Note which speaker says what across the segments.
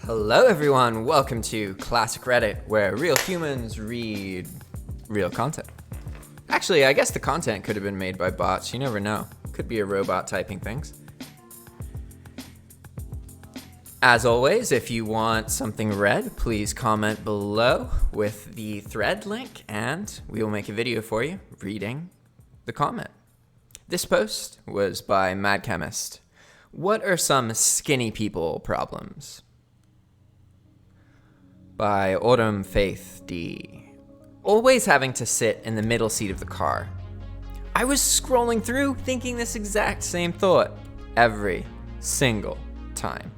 Speaker 1: Hello everyone, welcome to Classic Reddit, where real humans read real content. Actually, I guess the content could have been made by bots, you never know. Could be a robot typing things. As always, if you want something read, please comment below with the thread link and we will make a video for you reading the comment. This post was by Mad Chemist. What are some skinny people problems? By Autumn Faith D. Always having to sit in the middle seat of the car. I was scrolling through thinking this exact same thought every single time.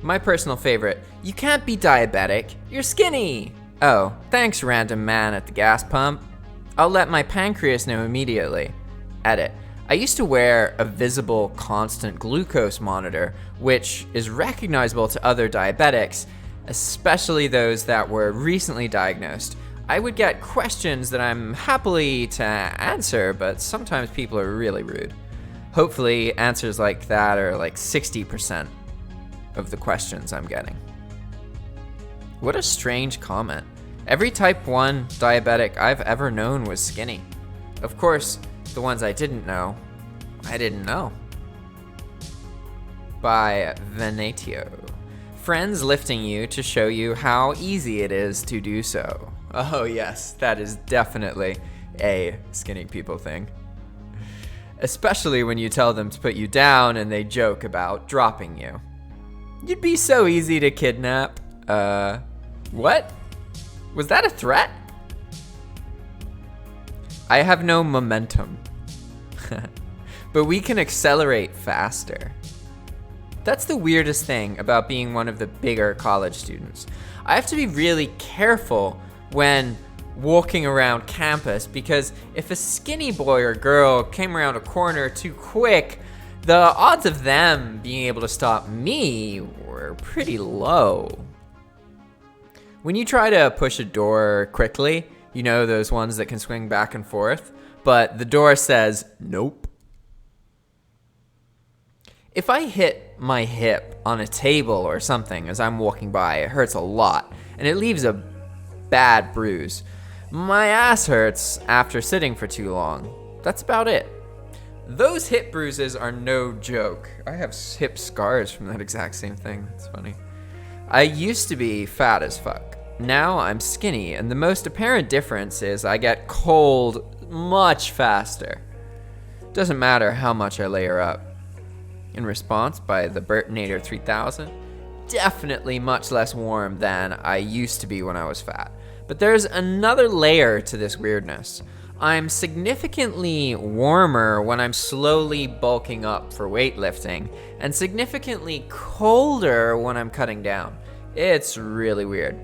Speaker 1: My personal favorite, you can't be diabetic, you're skinny. Oh, thanks random man at the gas pump. I'll let my pancreas know immediately. Edit. I used to wear a visible constant glucose monitor, which is recognizable to other diabetics, especially those that were recently diagnosed. I would get questions that I'm happily to answer, but sometimes people are really rude. Hopefully answers like that are like 60% of the questions I'm getting. What a strange comment. Every type 1 diabetic I've ever known was skinny. Of course, the ones I didn't know. By Venatio. Friends lifting you to show you how easy it is to do so. Oh yes, that is definitely a skinny people thing. Especially when you tell them to put you down and they joke about dropping you. You'd be so easy to kidnap. What? Was that a threat? I have no momentum. But we can accelerate faster. That's the weirdest thing about being one of the bigger college students. I have to be really careful when walking around campus because if a skinny boy or girl came around a corner too quick, the odds of them being able to stop me were pretty low. When you try to push a door quickly, you know those ones that can swing back and forth, but the door says nope. If I hit my hip on a table or something as I'm walking by, it hurts a lot, and it leaves a bad bruise. My ass hurts after sitting for too long. That's about it. Those hip bruises are no joke. I have hip scars from that exact same thing. It's funny. I used to be fat as fuck. Now I'm skinny, and the most apparent difference is I get cold much faster. Doesn't matter how much I layer up. In response, by the Burtonator 3000, definitely much less warm than I used to be when I was fat. But there's another layer to this weirdness. I'm significantly warmer when I'm slowly bulking up for weightlifting, and significantly colder when I'm cutting down. It's really weird.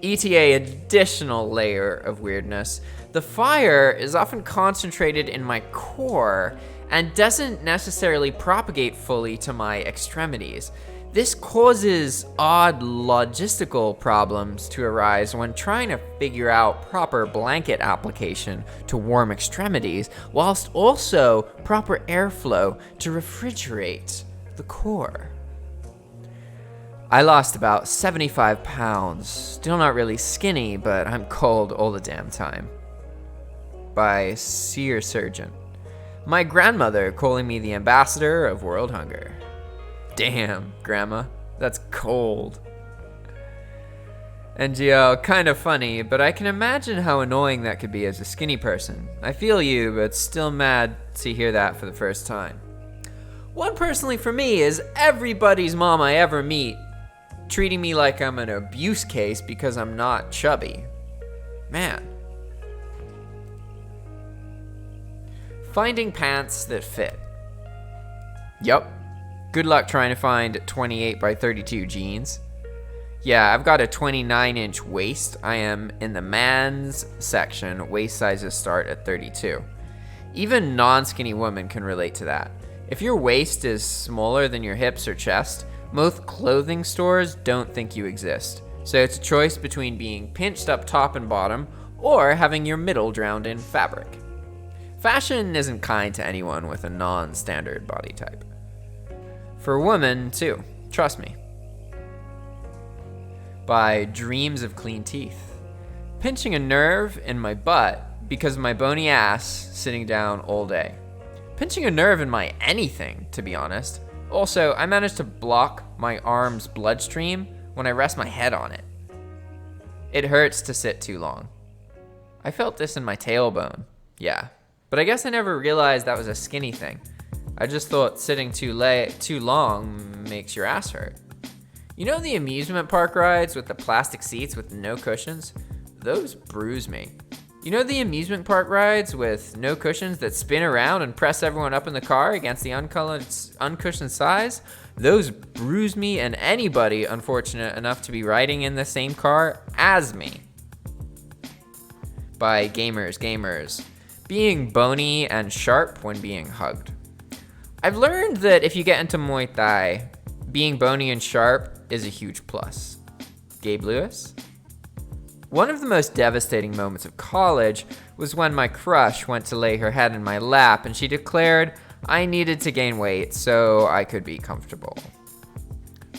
Speaker 1: ETA additional layer of weirdness. The fire is often concentrated in my core and doesn't necessarily propagate fully to my extremities. This causes odd logistical problems to arise when trying to figure out proper blanket application to warm extremities, whilst also proper airflow to refrigerate the core. I lost about 75 pounds. Still not really skinny, but I'm cold all the damn time. By Seer Surgeon. My grandmother calling me the ambassador of world hunger. Damn, grandma, that's cold. NGL, kind of funny, but I can imagine how annoying that could be as a skinny person. I feel you, but still mad to hear that for the first time. One personally for me is everybody's mom I ever meet treating me like I'm an abuse case because I'm not chubby. Man. Finding pants that fit. Yup. Good luck trying to find 28 by 32 jeans. Yeah, I've got a 29-inch waist. I am in the men's section. Waist sizes start at 32. Even non-skinny women can relate to that. If your waist is smaller than your hips or chest, most clothing stores don't think you exist. So it's a choice between being pinched up top and bottom or having your middle drowned in fabric. Fashion isn't kind to anyone with a non-standard body type. For women, too. Trust me. by dreams of clean teeth. Pinching a nerve in my butt because of my bony ass sitting down all day. Pinching a nerve in my anything, to be honest. Also, I managed to block my arm's bloodstream when I rest my head on it. It hurts to sit too long. I felt this in my tailbone, yeah. But I guess I never realized that was a skinny thing. I just thought sitting too long makes your ass hurt. You know the amusement park rides with the plastic seats with no cushions? Those bruise me. You know the amusement park rides with no cushions that spin around and press everyone up in the car against the uncushioned sides? Those bruise me and anybody unfortunate enough to be riding in the same car as me. By gamers. Being bony and sharp when being hugged. I've learned that if you get into Muay Thai, being bony and sharp is a huge plus. Gabe Lewis? One of the most devastating moments of college was when my crush went to lay her head in my lap and she declared I needed to gain weight so I could be comfortable.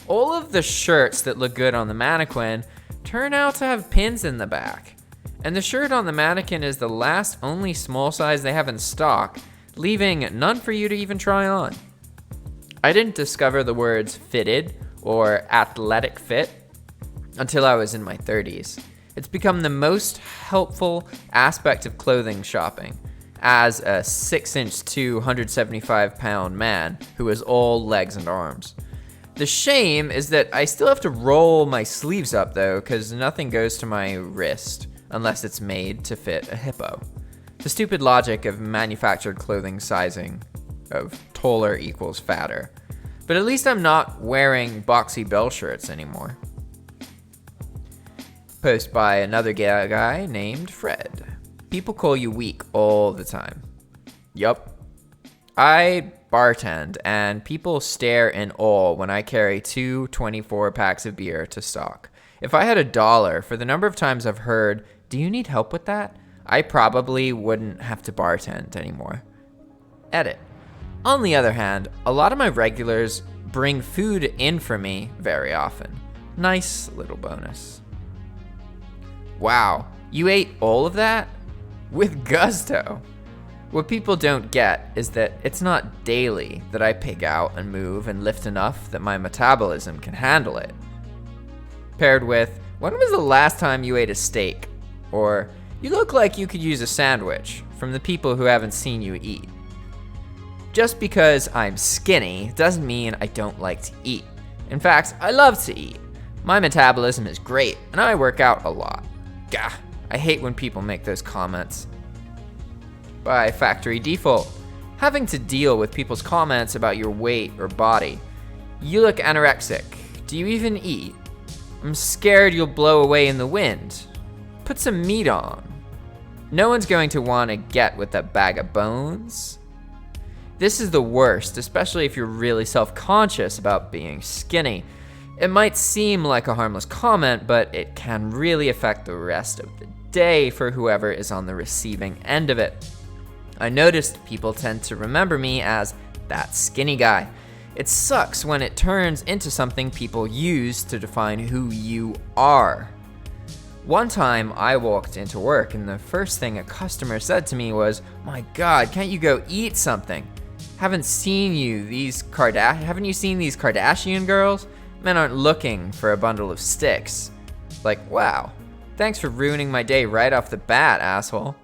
Speaker 1: All of the shirts that look good on the mannequin turn out to have pins in the back. And the shirt on the mannequin is the last only small size they have in stock, leaving none for you to even try on. I didn't discover the words fitted or athletic fit until I was in my 30s. It's become the most helpful aspect of clothing shopping as a 6'2", 175-pound man who is all legs and arms. The shame is that I still have to roll my sleeves up though, because nothing goes to my wrist unless it's made to fit a hippo. The stupid logic of manufactured clothing sizing of taller equals fatter. But at least I'm not wearing boxy bell shirts anymore. Post by another guy named Fred. People call you weak all the time. Yup. I bartend and people stare in awe when I carry 2 24 packs of beer to stock. If I had $1 for the number of times I've heard, "Do you need help with that?" I probably wouldn't have to bartend anymore. Edit. On the other hand, a lot of my regulars bring food in for me very often. Nice little bonus. Wow, you ate all of that? With gusto. What people don't get is that it's not daily that I pig out and move and lift enough that my metabolism can handle it. Paired with, when was the last time you ate a steak? Or, you look like you could use a sandwich, from the people who haven't seen you eat. Just because I'm skinny doesn't mean I don't like to eat. In fact, I love to eat. My metabolism is great, and I work out a lot. Gah, I hate when people make those comments. By factory default, having to deal with people's comments about your weight or body. You look anorexic. Do you even eat? I'm scared you'll blow away in the wind. Put some meat on. No one's going to want to get with a bag of bones. This is the worst, especially if you're really self-conscious about being skinny. It might seem like a harmless comment, but it can really affect the rest of the day for whoever is on the receiving end of it. I noticed people tend to remember me as that skinny guy. It sucks when it turns into something people use to define who you are. One time I walked into work and the first thing a customer said to me was, "My God, can't you go eat something? Haven't you seen these Kardashian girls? Men aren't looking for a bundle of sticks." Like, wow, thanks for ruining my day right off the bat, asshole.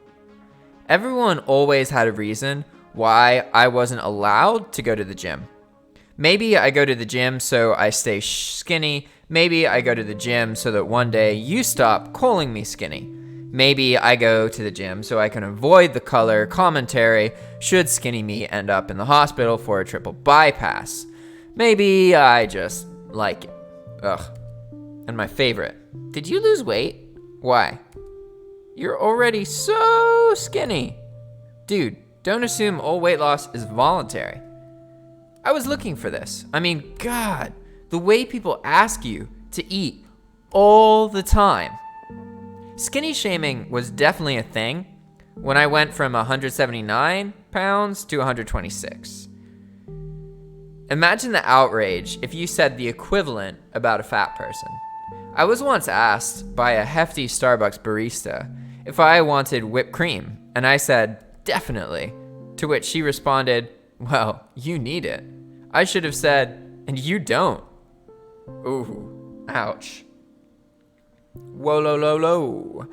Speaker 1: Everyone always had a reason why I wasn't allowed to go to the gym. Maybe I go to the gym so I stay skinny. Maybe I go to the gym so that one day you stop calling me skinny. Maybe I go to the gym so I can avoid the color commentary should skinny me end up in the hospital for a triple bypass. Maybe I just like it. Ugh. And my favorite. Did you lose weight? Why? You're already so skinny. Dude, don't assume all weight loss is voluntary. I was looking for this. I mean, God, the way people ask you to eat all the time. Skinny shaming was definitely a thing when I went from 179 pounds to 126. Imagine the outrage if you said the equivalent about a fat person. I was once asked by a hefty Starbucks barista if I wanted whipped cream, and I said, definitely. To which she responded, well, you need it. I should have said, and you don't. Ooh, ouch. Whoa, lo, lo, lo.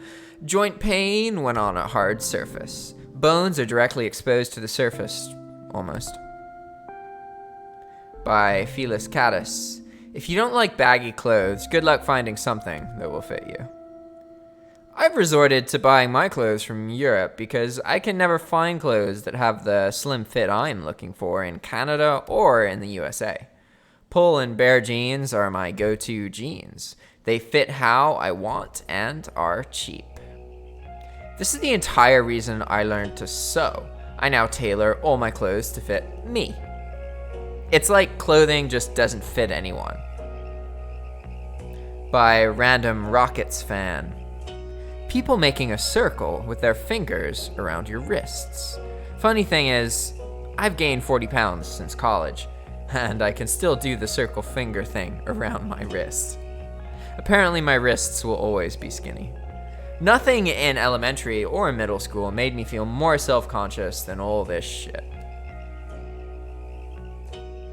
Speaker 1: Joint pain when on a hard surface. Bones are directly exposed to the surface, almost. By Felis Caddis. If you don't like baggy clothes, good luck finding something that will fit you. I've resorted to buying my clothes from Europe because I can never find clothes that have the slim fit I'm looking for in Canada or in the USA. Pull and bare jeans are my go-to jeans. They fit how I want and are cheap. This is the entire reason I learned to sew. I now tailor all my clothes to fit me. It's like clothing just doesn't fit anyone. By Random Rockets Fan. People making a circle with their fingers around your wrists. Funny thing is, I've gained 40 pounds since college, and I can still do the circle finger thing around my wrists. Apparently my wrists will always be skinny. Nothing in elementary or middle school made me feel more self-conscious than all this shit.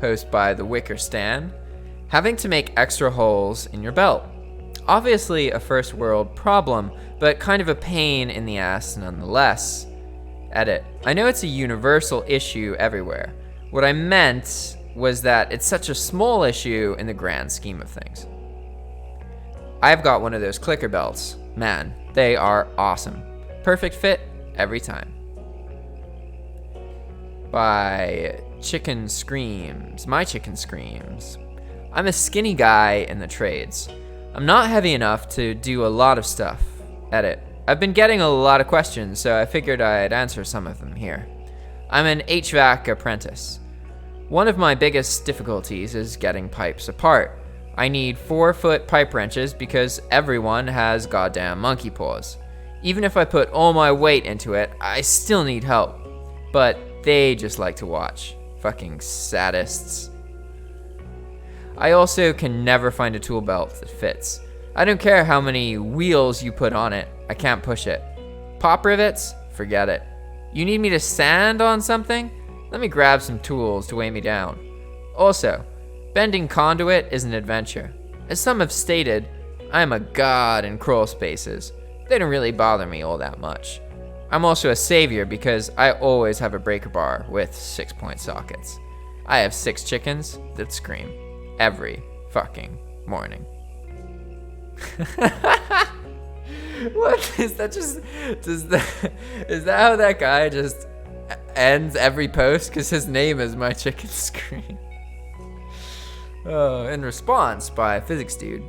Speaker 1: Post by The Wicker Stan. Having to make extra holes in your belt. Obviously a first world problem, but kind of a pain in the ass nonetheless. Edit. I know it's a universal issue everywhere. What I meant was that it's such a small issue in the grand scheme of things. I've got one of those clicker belts. Man, they are awesome. Perfect fit every time. By Chicken Screams. My Chicken Screams. I'm a skinny guy in the trades. I'm not heavy enough to do a lot of stuff. Edit. I've been getting a lot of questions, so I figured I'd answer some of them here. I'm an HVAC apprentice. One of my biggest difficulties is getting pipes apart. I need 4-foot pipe wrenches because everyone has goddamn monkey paws. Even if I put all my weight into it, I still need help. But they just like to watch. Fucking sadists. I also can never find a tool belt that fits. I don't care how many wheels you put on it, I can't push it. Pop rivets? Forget it. You need me to sand on something? Let me grab some tools to weigh me down. Also, bending conduit is an adventure. As some have stated, I am a god in crawl spaces. They don't really bother me all that much. I'm also a savior because I always have a breaker bar with 6-point sockets. I have 6 chickens that scream every fucking morning. What is that? Is that how that guy just ends every post? Because his name is My Chicken Scream. In response by Physics Dude.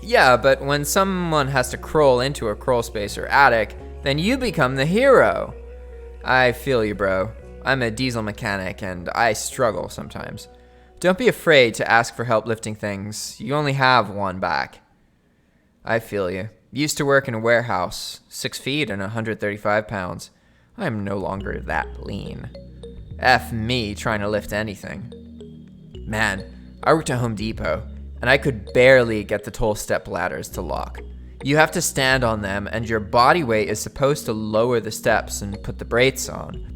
Speaker 1: Yeah, but when someone has to crawl into a crawl space or attic, then you become the hero. I feel you, bro. I'm a diesel mechanic and I struggle sometimes. Don't be afraid to ask for help lifting things. You only have one back. I feel you. Used to work in a warehouse, 6 feet and 135 pounds. I am no longer that lean. F me trying to lift anything. Man, I worked at Home Depot, and I could barely get the tall step ladders to lock. You have to stand on them, and your body weight is supposed to lower the steps and put the brakes on.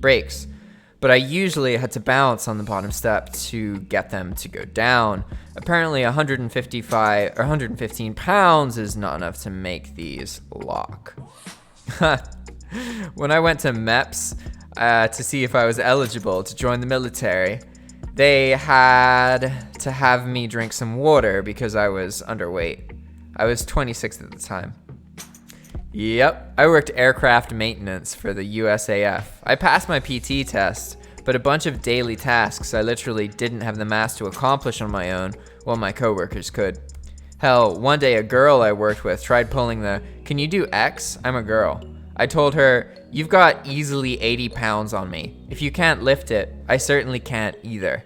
Speaker 1: But I usually had to bounce on the bottom step to get them to go down. Apparently 155 or 115 pounds is not enough to make these lock. When I went to MEPS to see if I was eligible to join the military, they had to have me drink some water because I was underweight. I was 26 at the time. Yep, I worked aircraft maintenance for the USAF. I passed my PT test, but a bunch of daily tasks I literally didn't have the mass to accomplish on my own while my coworkers could. Hell, one day a girl I worked with tried pulling the, "Can you do X? I'm a girl." I told her, "You've got easily 80 pounds on me. If you can't lift it, I certainly can't either."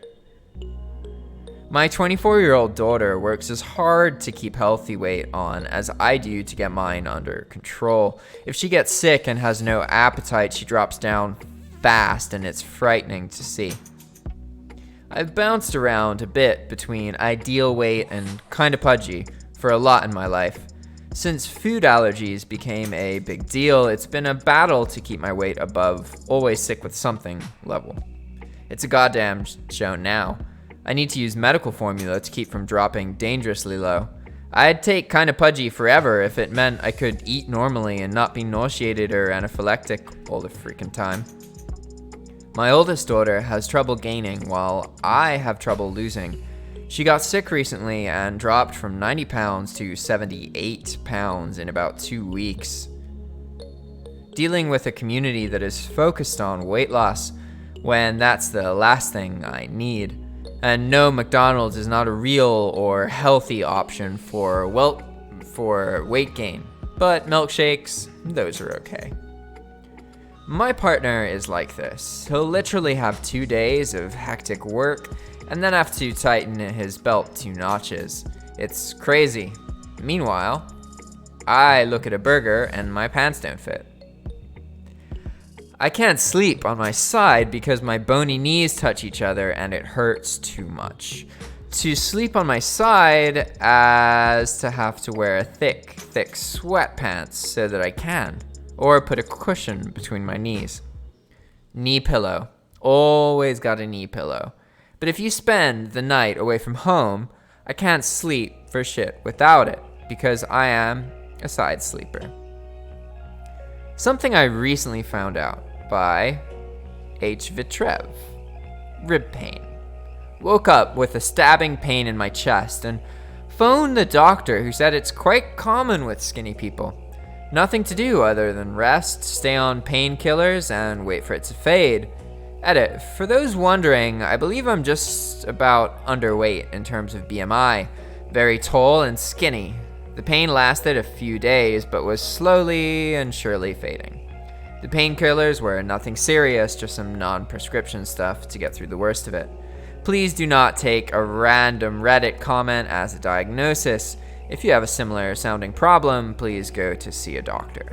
Speaker 1: My 24-year-old daughter works as hard to keep healthy weight on as I do to get mine under control. If she gets sick and has no appetite, she drops down fast and it's frightening to see. I've bounced around a bit between ideal weight and kinda pudgy, for a lot in my life. Since food allergies became a big deal, it's been a battle to keep my weight above always sick with something level. It's a goddamn show now. I need to use medical formula to keep from dropping dangerously low. I'd take kinda pudgy forever if it meant I could eat normally and not be nauseated or anaphylactic all the freaking time. My oldest daughter has trouble gaining while I have trouble losing. She got sick recently and dropped from 90 pounds to 78 pounds in about 2 weeks. Dealing with a community that is focused on weight loss when that's the last thing I need. And no, McDonald's is not a real or healthy option for weight gain, but milkshakes, those are okay. My partner is like this. He'll literally have 2 days of hectic work and then have to tighten his belt 2 notches. It's crazy. Meanwhile, I look at a burger and my pants don't fit. I can't sleep on my side because my bony knees touch each other and it hurts too much. To sleep on my side as to have to wear thick sweatpants so that I can, or put a cushion between my knees. Knee pillow. Always got a knee pillow. But if you spend the night away from home, I can't sleep for shit without it because I am a side sleeper. Something I recently found out by H. Vitrev. Rib pain. Woke up with a stabbing pain in my chest and phoned the doctor who said it's quite common with skinny people. Nothing to do other than rest, stay on painkillers, and wait for it to fade. Edit. For those wondering, I believe I'm just about underweight in terms of BMI. Very tall and skinny. The pain lasted a few days, but was slowly and surely fading. The painkillers were nothing serious, just some non-prescription stuff to get through the worst of it. Please do not take a random Reddit comment as a diagnosis. If you have a similar sounding problem, please go to see a doctor.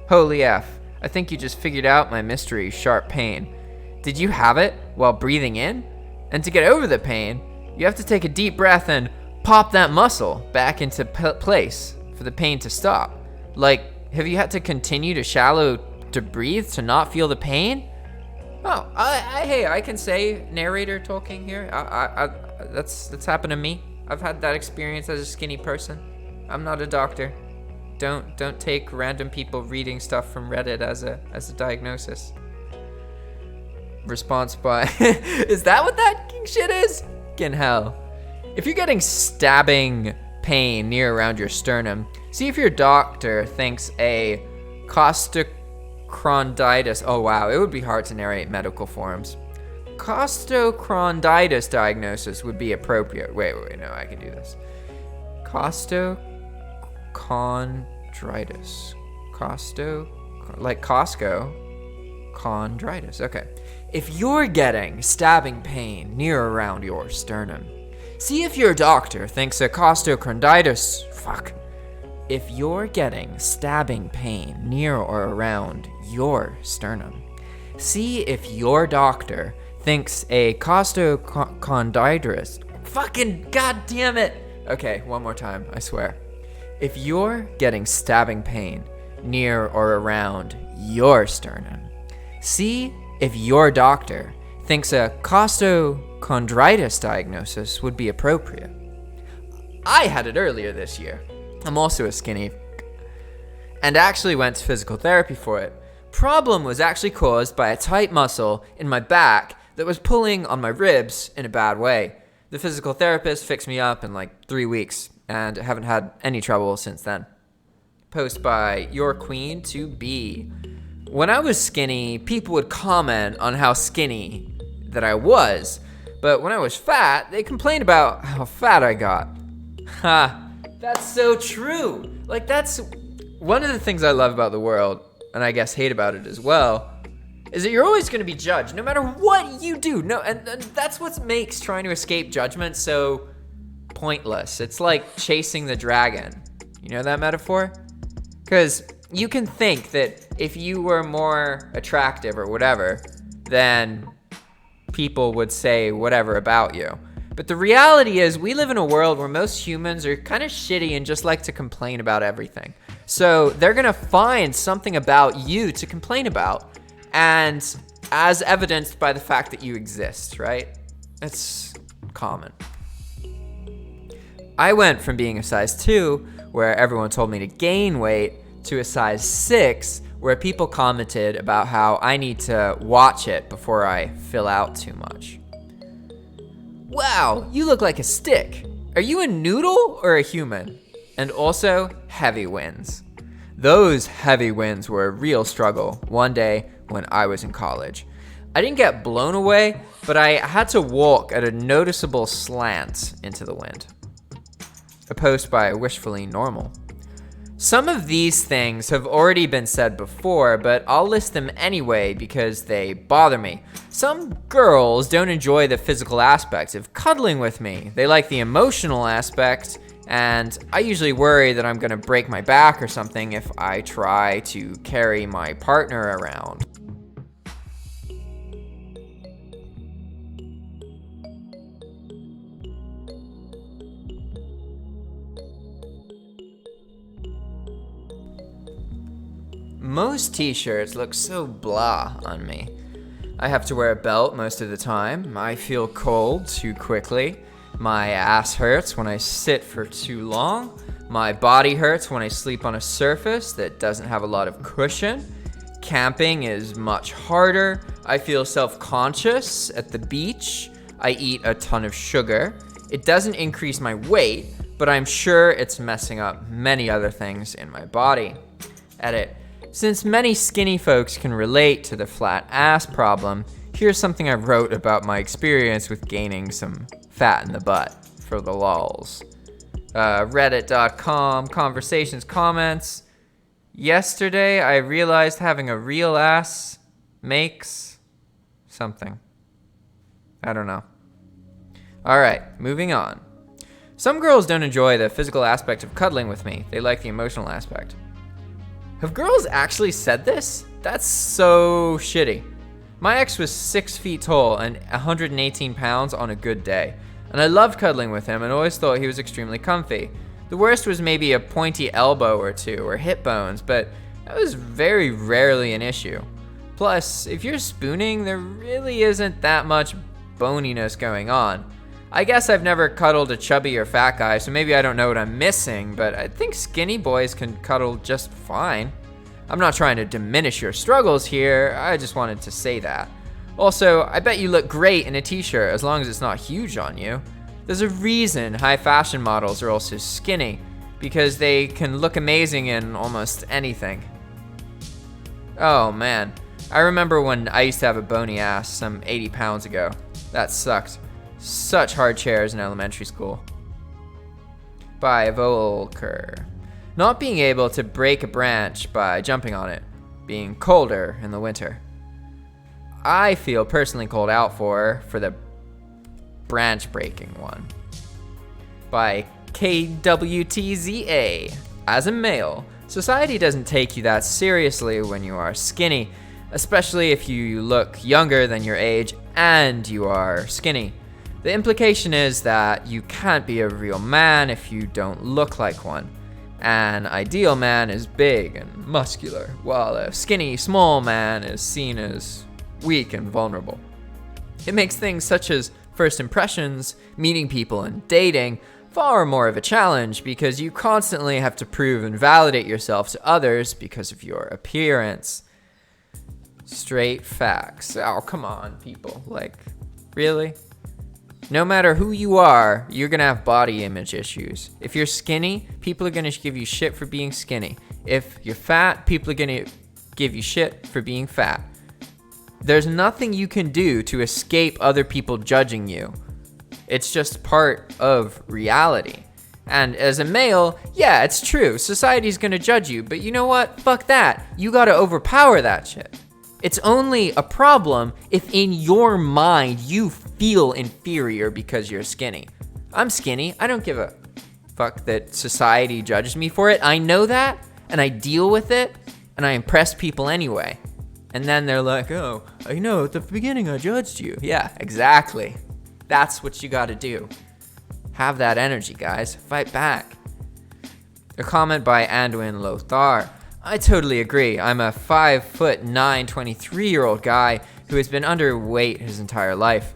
Speaker 1: Holy F, I think you just figured out my mystery sharp pain. Did you have it while breathing in? And to get over the pain, you have to take a deep breath and pop that muscle back into place for the pain to stop. Like, have you had to continue to shallow to breathe to not feel the pain? Oh, hey, I can say narrator talking here. That's happened to me. I've had that experience as a skinny person. I'm not a doctor. Don't take random people reading stuff from Reddit as a diagnosis. Response by, is that what that shit is? Fucking hell. If you're getting stabbing pain near around your sternum, see if your doctor thinks a costochondritis. Oh wow, it would be hard to narrate medical forms. Costochondritis diagnosis would be appropriate. Wait, no, I can do this. Costochondritis. Like Costco. Chondritis. Okay. If you're getting stabbing pain near around your sternum, see if your doctor thinks a costochondritis. If you're getting stabbing pain near or around your sternum, see if your doctor thinks a costochondritis. Fucking goddamn it! Okay, one more time, I swear. If you're getting stabbing pain near or around your sternum, see if your doctor thinks a costochondritis diagnosis would be appropriate. I had it earlier this year. I'm also a skinny and actually went to physical therapy for it. Problem was actually caused by a tight muscle in my back that was pulling on my ribs in a bad way. The physical therapist fixed me up in like 3 weeks and I haven't had any trouble since then. Post by Your Queen to Be. When I was skinny, people would comment on how skinny that I was, but when I was fat, they complained about how fat I got. Ha, that's so true. Like, that's one of the things I love about the world, and I guess hate about it as well, is that you're always going to be judged no matter what you do. No, and that's what makes trying to escape judgment so pointless. It's like chasing the dragon. You know that metaphor? Because you can think that if you were more attractive or whatever, then people would say whatever about you. But the reality is we live in a world where most humans are kind of shitty and just like to complain about everything. So they're going to find something about you to complain about. And as evidenced by the fact that you exist, right? It's common. I went from being a size 2, where everyone told me to gain weight, to a size 6, where people commented about how I need to watch it before I fill out too much. Wow, you look like a stick. Are you a noodle or a human? And also, heavy winds. Those heavy winds were a real struggle one day when I was in college. I didn't get blown away, but I had to walk at a noticeable slant into the wind. A post by Wishfully Normal. Some of these things have already been said before, but I'll list them anyway because they bother me. Some girls don't enjoy the physical aspect of cuddling with me. They like the emotional aspect, and I usually worry that I'm gonna break my back or something if I try to carry my partner around. Most t-shirts look so blah on me. I have to wear a belt most of the time. I feel cold too quickly. My ass hurts when I sit for too long. My body hurts when I sleep on a surface that doesn't have a lot of cushion. Camping is much harder. I feel self-conscious at the beach. I eat a ton of sugar. It doesn't increase my weight, but I'm sure it's messing up many other things in my body. Edit. Since many skinny folks can relate to the flat ass problem, here's something I wrote about my experience with gaining some fat in the butt for the lols. Reddit.com, conversations, comments. Yesterday, I realized having a real ass makes something. I don't know. All right, moving on. Some girls don't enjoy the physical aspect of cuddling with me. They like the emotional aspect. Have girls actually said this? That's so shitty. My ex was 6 feet tall and 118 pounds on a good day, and I loved cuddling with him and always thought he was extremely comfy. The worst was maybe a pointy elbow or two or hip bones, but that was very rarely an issue. Plus, if you're spooning, there really isn't that much boniness going on. I guess I've never cuddled a chubby or fat guy, so maybe I don't know what I'm missing, but I think skinny boys can cuddle just fine. I'm not trying to diminish your struggles here, I just wanted to say that. Also, I bet you look great in a t-shirt as long as it's not huge on you. There's a reason high fashion models are also skinny, because they can look amazing in almost anything. Oh man, I remember when I used to have a bony ass some 80 pounds ago. That sucked. Such hard chairs in elementary school. By Volker. Not being able to break a branch by jumping on it. Being colder in the winter. I feel personally called out for the branch breaking one. By KWTZA. As a male, society doesn't take you that seriously when you are skinny, especially if you look younger than your age and you are skinny. The implication is that you can't be a real man if you don't look like one. An ideal man is big and muscular, while a skinny, small man is seen as weak and vulnerable. It makes things such as first impressions, meeting people, and dating far more of a challenge because you constantly have to prove and validate yourself to others because of your appearance. Straight facts. Oh, come on, people. Like, really? No matter who you are, you're gonna have body image issues. If you're skinny, people are gonna give you shit for being skinny. If you're fat, people are gonna give you shit for being fat. There's nothing you can do to escape other people judging you. It's just part of reality. And as a male, yeah, it's true. Society's gonna judge you, but you know what? Fuck that. You gotta overpower that shit. It's only a problem if in your mind you feel inferior because you're skinny. I'm skinny. I don't give a fuck that society judges me for it. I know that, and I deal with it, and I impress people anyway. And then they're like, oh, I know, at the beginning I judged you. Yeah, exactly. That's what you gotta do. Have that energy, guys. Fight back. A comment by Anduin Lothar. I totally agree. I'm a 5'9", 23-year-old guy who has been underweight his entire life.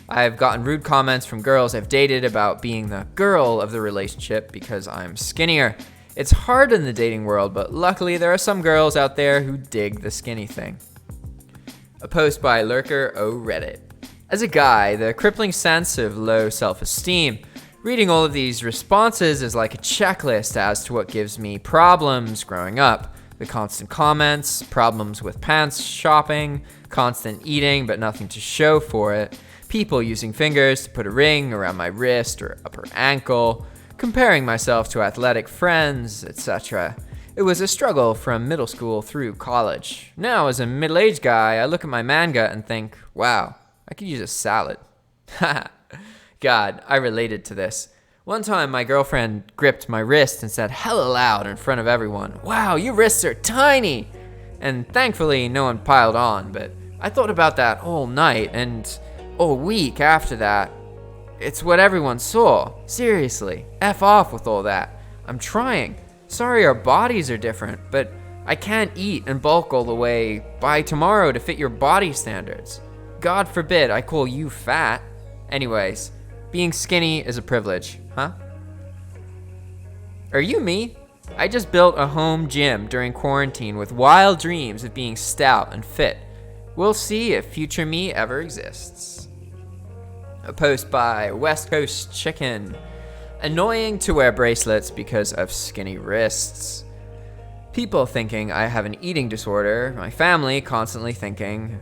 Speaker 1: I've gotten rude comments from girls I've dated about being the girl of the relationship because I'm skinnier. It's hard in the dating world, but luckily there are some girls out there who dig the skinny thing. A post by Lurker O Reddit. As a guy, the crippling sense of low self-esteem. Reading all of these responses is like a checklist as to what gives me problems growing up. The constant comments, problems with pants shopping, constant eating but nothing to show for it, people using fingers to put a ring around my wrist or upper ankle, comparing myself to athletic friends, etc. It was a struggle from middle school through college. Now, as a middle-aged guy, I look at my man gut and think, wow, I could use a salad. Haha. God, I related to this. One time, my girlfriend gripped my wrist and said hella loud in front of everyone, "Wow, your wrists are tiny!" And thankfully, no one piled on, but I thought about that all night and all week after that. It's what everyone saw. Seriously, F off with all that. I'm trying. Sorry our bodies are different, but I can't eat and bulk all the way by tomorrow to fit your body standards. God forbid I call you fat. Anyways, being skinny is a privilege, huh? Are you me? I just built a home gym during quarantine with wild dreams of being stout and fit. We'll see if future me ever exists. A post by West Coast Chicken. Annoying to wear bracelets because of skinny wrists. People thinking I have an eating disorder. My family constantly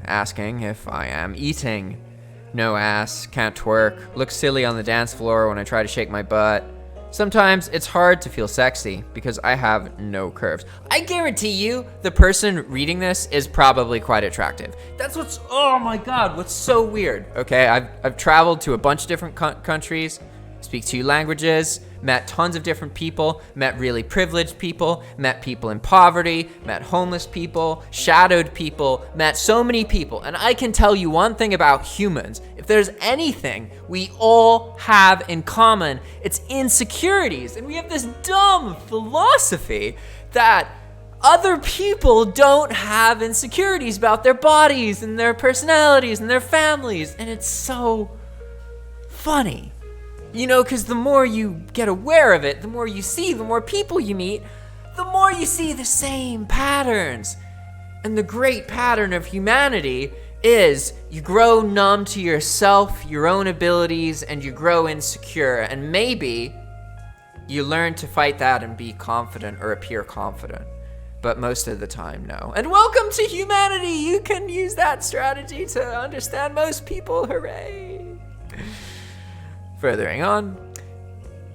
Speaker 1: asking if I am eating. No ass, can't twerk, look silly on the dance floor when I try to shake my butt. Sometimes it's hard to feel sexy because I have no curves. I guarantee you the person reading this is probably quite attractive. That's oh my God, what's so weird. Okay, I've traveled to a bunch of different countries, speak 2 languages, met tons of different people, met really privileged people, met people in poverty, met homeless people, shadowed people, met so many people. And I can tell you one thing about humans. If there's anything we all have in common, it's insecurities. And we have this dumb philosophy that other people don't have insecurities about their bodies and their personalities and their families. And it's so funny. You know, because the more you get aware of it, the more you see, the more people you meet, the more you see the same patterns. And the great pattern of humanity is you grow numb to yourself, your own abilities, and you grow insecure. And maybe you learn to fight that and be confident or appear confident. But most of the time, no. And welcome to humanity! You can use that strategy to understand most people. Hooray! Furthering on,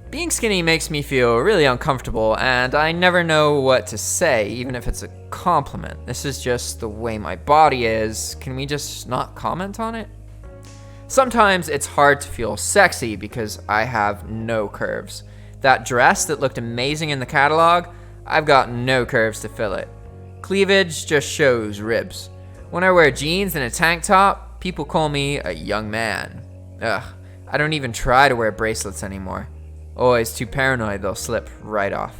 Speaker 1: being skinny makes me feel really uncomfortable and I never know what to say, even if it's a compliment. This is just the way my body is. Can we just not comment on it? Sometimes it's hard to feel sexy because I have no curves. That dress that looked amazing in the catalog, I've got no curves to fill it. Cleavage just shows ribs. When I wear jeans and a tank top, people call me a young man. Ugh. I don't even try to wear bracelets anymore. Always too paranoid they'll slip right off.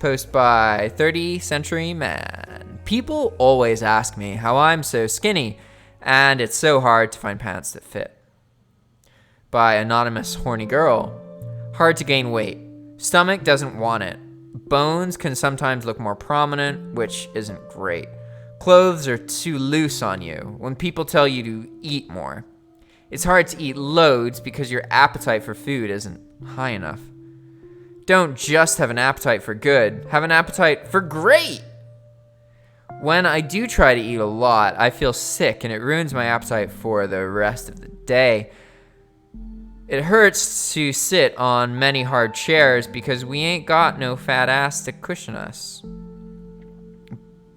Speaker 1: Post by 30th Century Man. People always ask me how I'm so skinny, and it's so hard to find pants that fit. By Anonymous Horny Girl. Hard to gain weight. Stomach doesn't want it. Bones can sometimes look more prominent, which isn't great. Clothes are too loose on you when people tell you to eat more. It's hard to eat loads because your appetite for food isn't high enough. Don't just have an appetite for good, have an appetite for great! When I do try to eat a lot, I feel sick and it ruins my appetite for the rest of the day. It hurts to sit on many hard chairs because we ain't got no fat ass to cushion us.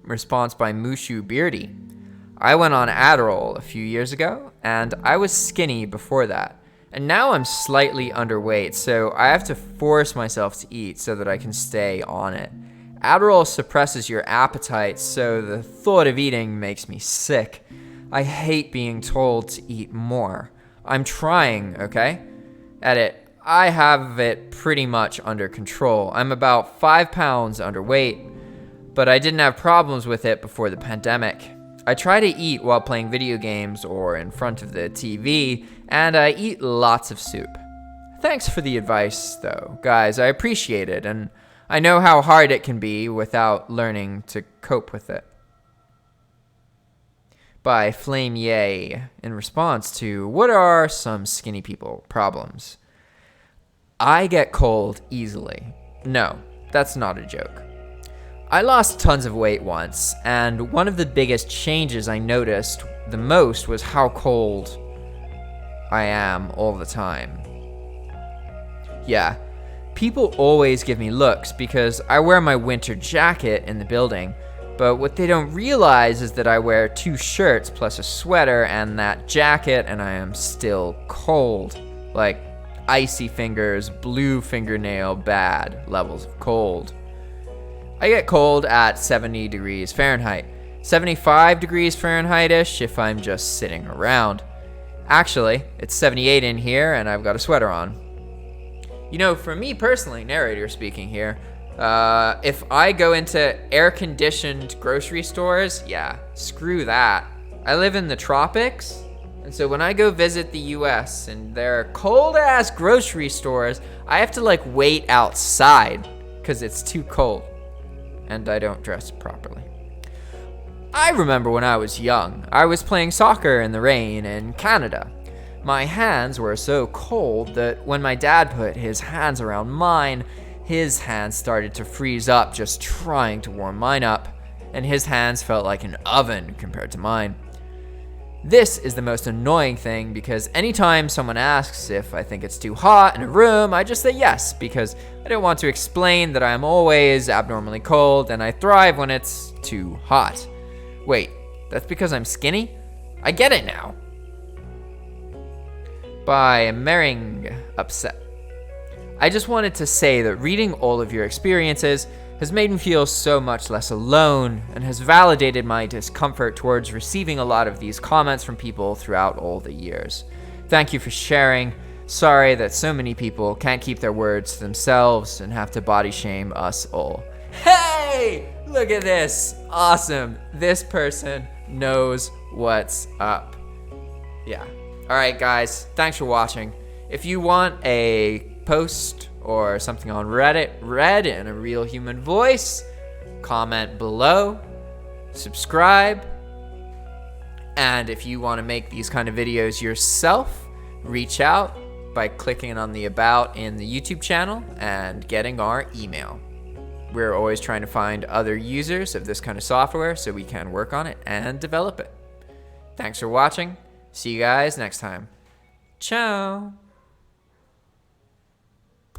Speaker 1: Response by Mushu Beardy. I went on Adderall a few years ago, and I was skinny before that. And now I'm slightly underweight, so I have to force myself to eat so that I can stay on it. Adderall suppresses your appetite, so the thought of eating makes me sick. I hate being told to eat more. I'm trying, okay? Edit. I have it pretty much under control. I'm about 5 pounds underweight, but I didn't have problems with it before the pandemic. I try to eat while playing video games or in front of the TV, and I eat lots of soup. Thanks for the advice, though, guys. I appreciate it, and I know how hard it can be without learning to cope with it. By Flame Yay, in response to, what are some skinny people problems? I get cold easily. No, that's not a joke. I lost tons of weight once, and one of the biggest changes I noticed the most was how cold I am all the time. Yeah, people always give me looks because I wear my winter jacket in the building, but what they don't realize is that I wear 2 shirts plus a sweater and that jacket, and I am still cold. Like icy fingers, blue fingernail, bad levels of cold. I get cold at 70 degrees Fahrenheit, 75 degrees Fahrenheit-ish if I'm just sitting around. Actually, it's 78 in here and I've got a sweater on. You know, for me personally, narrator speaking here, if I go into air-conditioned grocery stores, yeah, screw that. I live in the tropics, and so when I go visit the US and there are cold-ass grocery stores, I have to like wait outside because it's too cold. And I don't dress properly. I remember when I was young, I was playing soccer in the rain in Canada. My hands were so cold that when my dad put his hands around mine, his hands started to freeze up just trying to warm mine up, and his hands felt like an oven compared to mine. This is the most annoying thing because anytime someone asks if I think it's too hot in a room, I just say yes because I don't want to explain that I'm always abnormally cold and I thrive when it's too hot. Wait, that's because I'm skinny? I get it now. By Mering Upset. I just wanted to say that reading all of your experiences has made me feel so much less alone and has validated my discomfort towards receiving a lot of these comments from people throughout all the years. Thank you for sharing. Sorry that so many people can't keep their words to themselves and have to body shame us all. Hey, look at this. Awesome. This person knows what's up. Yeah. All right, guys. Thanks for watching. If you want a post or something on Reddit read in a real human voice, comment below, subscribe, and if you want to make these kind of videos yourself, reach out by clicking on the About in the YouTube channel and getting our email. We're always trying to find other users of this kind of software so we can work on it and develop it. Thanks for watching. See you guys next time. Ciao.